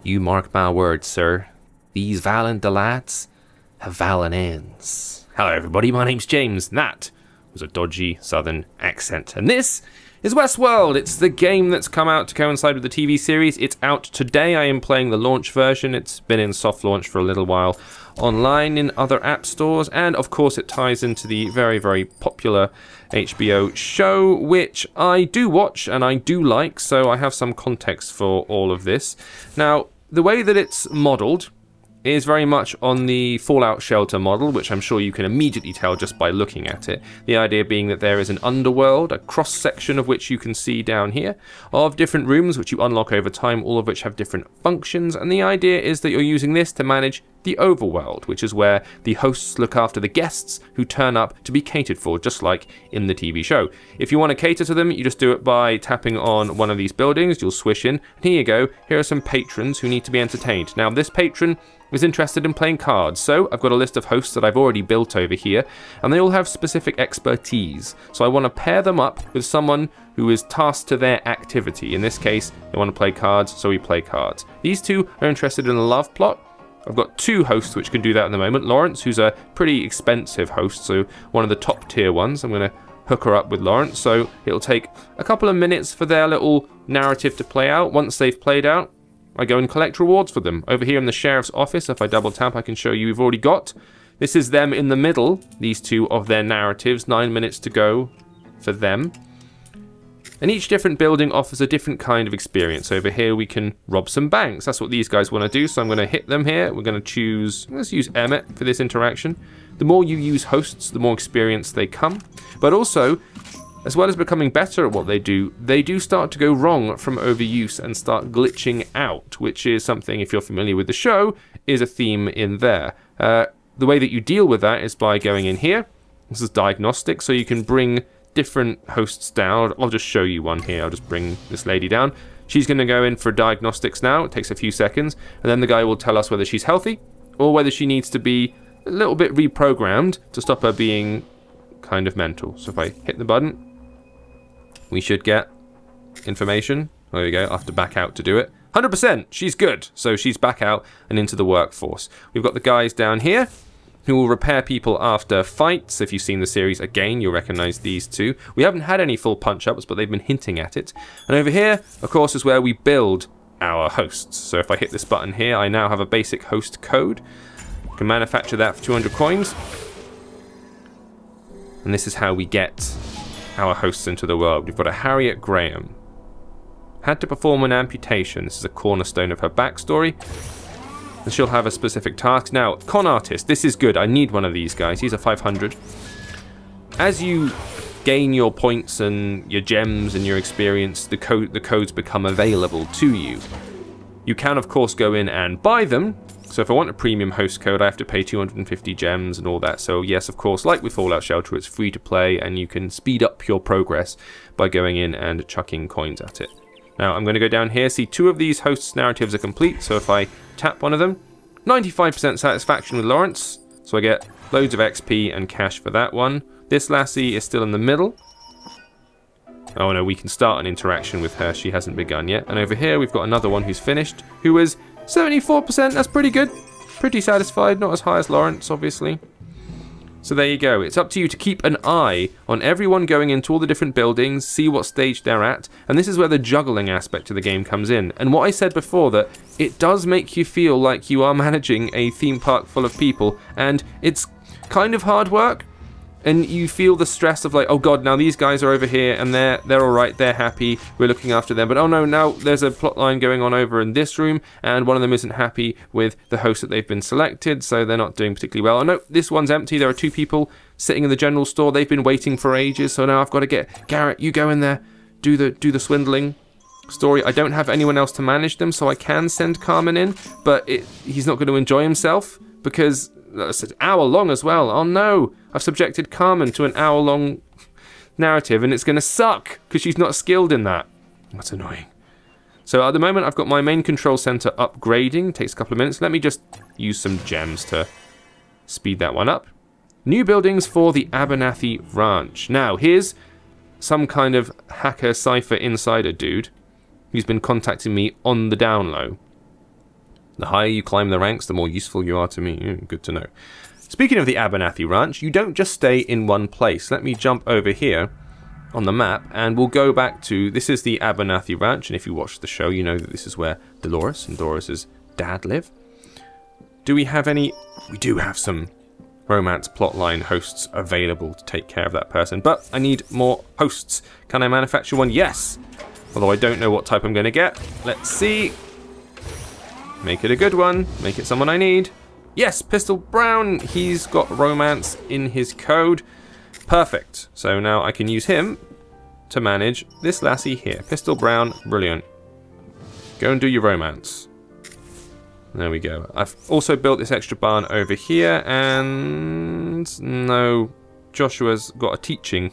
You mark my words, sir. These violent delights have violent ends. Hello everybody, my name's James. That was a dodgy southern accent. And this is Westworld. It's the game that's come out to coincide with the TV series. It's out today. I am playing the launch version. It's been in soft launch for a little while online in other app stores, and of course it ties into the very, very popular HBO show, which I do watch and I do like, so I have some context for all of this. Now, the way that it's modeled is very much on the Fallout Shelter model, which I'm sure you can immediately tell just by looking at it. The idea being that there is an underworld, a cross-section of which you can see down here, of different rooms which you unlock over time, all of which have different functions, and the idea is that you're using this to manage the overworld, which is where the hosts look after the guests who turn up to be catered for, just like in the TV show. If you want to cater to them, you just do it by tapping on one of these buildings. You'll swish in, and here you go. Here are some patrons who need to be entertained. Now, this patron is interested in playing cards, so I've got a list of hosts that I've already built over here, and they all have specific expertise. So I want to pair them up with someone who is tasked to their activity. In this case, they want to play cards, so we play cards. These two are interested in a love plot. I've got two hosts which can do that at the moment. Lawrence, who's a pretty expensive host, so one of the top tier ones. I'm going to hook her up with Lawrence, so it'll take a couple of minutes for their little narrative to play out. Once they've played out, I go and collect rewards for them. Over here in the sheriff's office, if I double tap, I can show you we've already got. This is them in the middle, these two of their narratives. 9 minutes to go for them. And each different building offers a different kind of experience. Over here we can rob some banks. That's what these guys want to do, so I'm going to hit them here. We're going to choose, let's use Emmett for this interaction. The more you use hosts, the more experience they come. But also, as well as becoming better at what they do start to go wrong from overuse and start glitching out, which is something, if you're familiar with the show, is a theme in there. The way that you deal with that is by going in here. This is Diagnostics, so you can bring different hosts down. I'll just show you one here. I'll just bring this lady down. She's going to go in for Diagnostics now. It takes a few seconds, and then the guy will tell us whether she's healthy or whether she needs to be a little bit reprogrammed to stop her being kind of mental. So if I hit the button, we should get information. There we go. I have to back out to do it. 100%. She's good. So she's back out and into the workforce. We've got the guys down here who will repair people after fights. If you've seen the series again, you'll recognize these two. We haven't had any full punch-ups, but they've been hinting at it. And over here, of course, is where we build our hosts. So if I hit this button here, I now have a basic host code. I can manufacture that for 200 coins. And this is how we get our hosts into the world. We've got a Harriet Graham. Had to perform an amputation. This is a cornerstone of her backstory. And she'll have a specific task. Now, con artist, this is good. I need one of these guys. He's a 500. As you gain your points and your gems and your experience, the codes become available to you. You can, of course, go in and buy them. So if I want a premium host code, I have to pay 250 gems and all that. So yes, of course, like with Fallout Shelter, it's free to play and you can speed up your progress by going in and chucking coins at it. Now, I'm going to go down here. See, two of these hosts' narratives are complete. So if I tap one of them, 95% satisfaction with Lawrence. So I get loads of XP and cash for that one. This lassie is still in the middle. Oh no, we can start an interaction with her. She hasn't begun yet. And over here, we've got another one who's finished, who is 74%. That's pretty good. Pretty satisfied. Not as high as Lawrence, obviously. So there you go. It's up to you to keep an eye on everyone going into all the different buildings, see what stage they're at, and this is where the juggling aspect of the game comes in. And what I said before, that it does make you feel like you are managing a theme park full of people, and it's kind of hard work, and you feel the stress of like, oh god, now these guys are over here, and they're alright, they're happy, we're looking after them, but oh no, now there's a plot line going on over in this room, and one of them isn't happy with the host that they've been selected, so they're not doing particularly well. Oh no, this one's empty, there are two people sitting in the general store, they've been waiting for ages, so now I've got to get Garrett, you go in there, do the swindling story. I don't have anyone else to manage them, so I can send Carmen in, but he's not going to enjoy himself, because it's an hour long as well. Oh no, I've subjected Carmen to an hour-long narrative, and it's going to suck because she's not skilled in that. That's annoying. So at the moment, I've got my main control center upgrading. It takes a couple of minutes. Let me just use some gems to speed that one up. New buildings for the Abernathy Ranch. Now, here's some kind of hacker cipher insider dude who's been contacting me on the down low. The higher you climb the ranks, the more useful you are to me. Good to know. Speaking of the Abernathy Ranch, you don't just stay in one place. Let me jump over here on the map, and we'll go back to... This is the Abernathy Ranch, and if you watch the show, you know that this is where Dolores and Doris's dad live. Do we have any... We do have some romance plotline hosts available to take care of that person, but I need more hosts. Can I manufacture one? Yes! Although I don't know what type I'm going to get. Let's see. Make it a good one. Make it someone I need. Yes, Pistol Brown. He's got romance in his code. Perfect. So now I can use him to manage this lassie here. Pistol Brown. Brilliant. Go and do your romance. There we go. I've also built this extra barn over here, and no, Joshua's got a teaching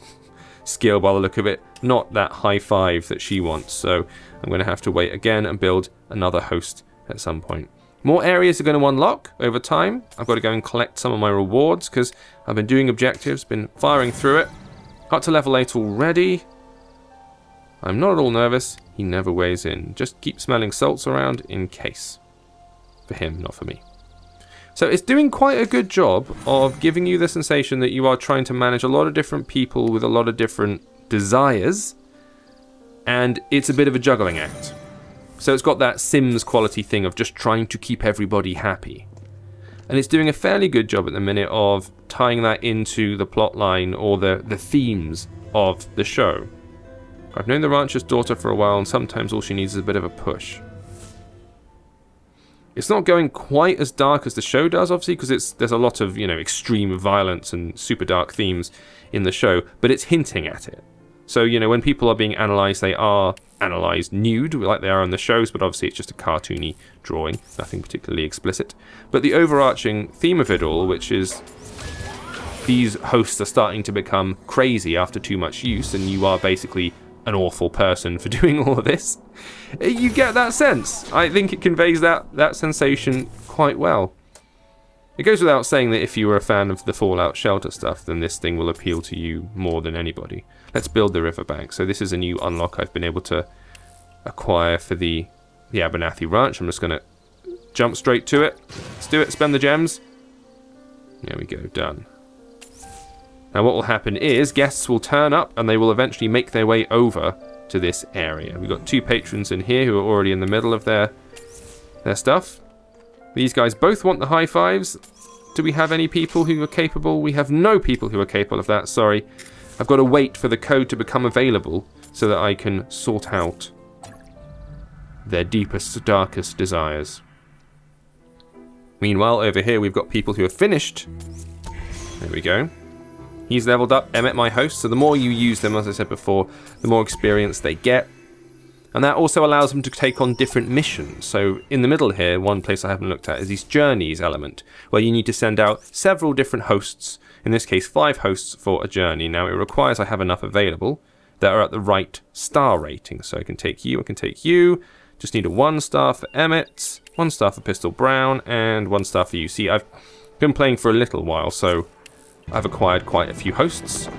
skill by the look of it, not that high five that she wants, so I'm going to have to wait again and build another host at some point. More areas are going to unlock over time. I've got to go and collect some of my rewards because I've been doing objectives, been firing through it. Up to level 8 already. I'm not at all nervous. He never weighs in. Just keep smelling salts around in case. For him, not for me. So it's doing quite a good job of giving you the sensation that you are trying to manage a lot of different people with a lot of different desires, and it's a bit of a juggling act. So it's got that Sims quality thing of just trying to keep everybody happy. And it's doing a fairly good job at the minute of tying that into the plot line or the themes of the show. I've known the rancher's daughter for a while, and sometimes all she needs is a bit of a push. It's not going quite as dark as the show does, obviously, because there's a lot of, you know, extreme violence and super dark themes in the show, but it's hinting at it. So, you know, when people are being analysed, they are analysed nude, like they are in the shows, but obviously it's just a cartoony drawing, nothing particularly explicit. But the overarching theme of it all, which is these hosts are starting to become crazy after too much use, and you are basically an awful person for doing all of this. You get that sense. I think it conveys that sensation quite well. It goes without saying that if you were a fan of the Fallout Shelter stuff, then this thing will appeal to you more than anybody. Let's build the riverbank. So this is a new unlock I've been able to acquire for the Abernathy Ranch. I'm just going to jump straight to it. Let's do it. Spend the gems. There we go. Done. Now what will happen is guests will turn up and they will eventually make their way over to this area. We've got 2 patrons in here who are already in the middle of their stuff. These guys both want the high fives. Do we have any people who are capable? We have no people who are capable of that, sorry. I've got to wait for the code to become available so that I can sort out their deepest, darkest desires. Meanwhile, over here we've got people who have finished. There we go. He's leveled up, Emmett, my host, so the more you use them, as I said before, the more experience they get. And that also allows them to take on different missions. So in the middle here, one place I haven't looked at is this journeys element, where you need to send out several different hosts, in this case 5 hosts for a journey. Now it requires I have enough available that are at the right star rating. So I can take you, just need a 1 star for Emmett, 1 star for Pistol Brown, and 1 star for you. See, I've been playing for a little while, so I've acquired quite a few hosts.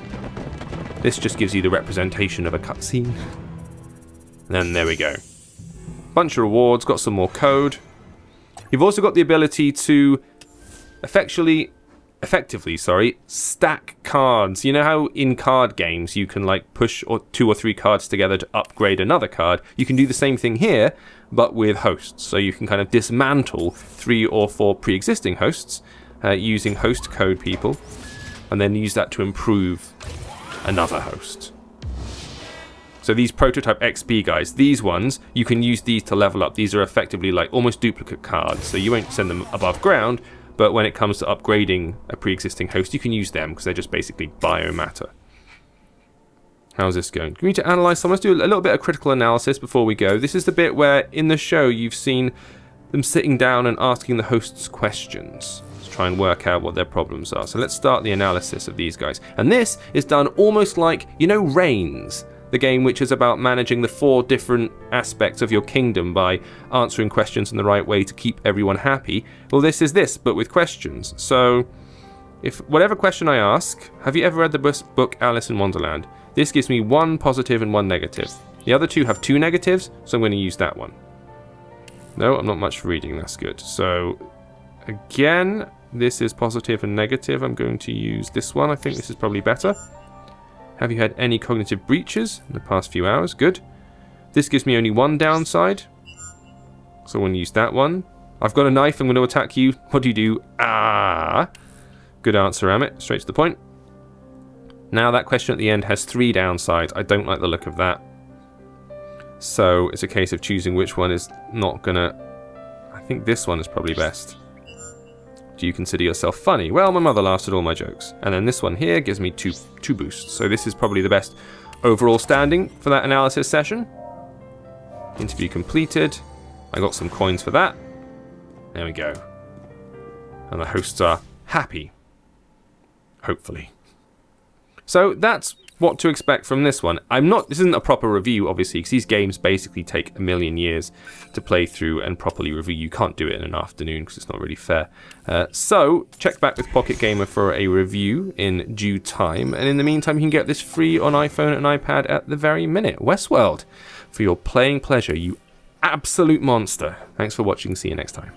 This just gives you the representation of a cutscene. Then there we go. Bunch of rewards, got some more code. You've also got the ability to effectively, stack cards. You know how in card games you can like push 2 or 3 cards together to upgrade another card? You can do the same thing here, but with hosts. So you can kind of dismantle 3 or 4 pre-existing hosts using host code people, and then use that to improve another host. So these prototype XP guys, these ones, you can use these to level up. These are effectively like almost duplicate cards, so you won't send them above ground, but when it comes to upgrading a pre-existing host, you can use them because they're just basically biomatter. How's this going? We need to analyze some. Let's do a little bit of critical analysis before we go. This is the bit where in the show you've seen them sitting down and asking the hosts questions. Try and work out what their problems are. So let's start the analysis of these guys. And this is done almost like, you know, Reigns, the game which is about managing the 4 different aspects of your kingdom by answering questions in the right way to keep everyone happy. Well, this is this, but with questions. So if whatever question I ask, have you ever read the book Alice in Wonderland? This gives me 1 positive and 1 negative. The other 2 have 2 negatives, so I'm going to use that one. No, I'm not much for reading. That's good. So, again, this is positive and negative. I'm going to use this one. I think this is probably better. Have you had any cognitive breaches in the past few hours? Good. This gives me only one downside. So I want to use that one. I've got a knife. I'm going to attack you. What do you do? Ah. Good answer, Amit. Straight to the point. Now that question at the end has 3 downsides. I don't like the look of that. So it's a case of choosing which one is not gonna... I think this one is probably best. Do you consider yourself funny? Well, my mother laughed at all my jokes. And then this one here gives me two boosts. So this is probably the best overall standing for that analysis session. Interview completed. I got some coins for that. There we go. And the hosts are happy. Hopefully. So that's what to expect from this one. This isn't a proper review, obviously, because these games basically take a million years to play through and properly review. You can't do it in an afternoon because it's not really fair. So check back with Pocket Gamer for a review in due time. And in the meantime, you can get this free on iPhone and iPad at the very minute. Westworld, for your playing pleasure, you absolute monster. Thanks for watching. See you next time.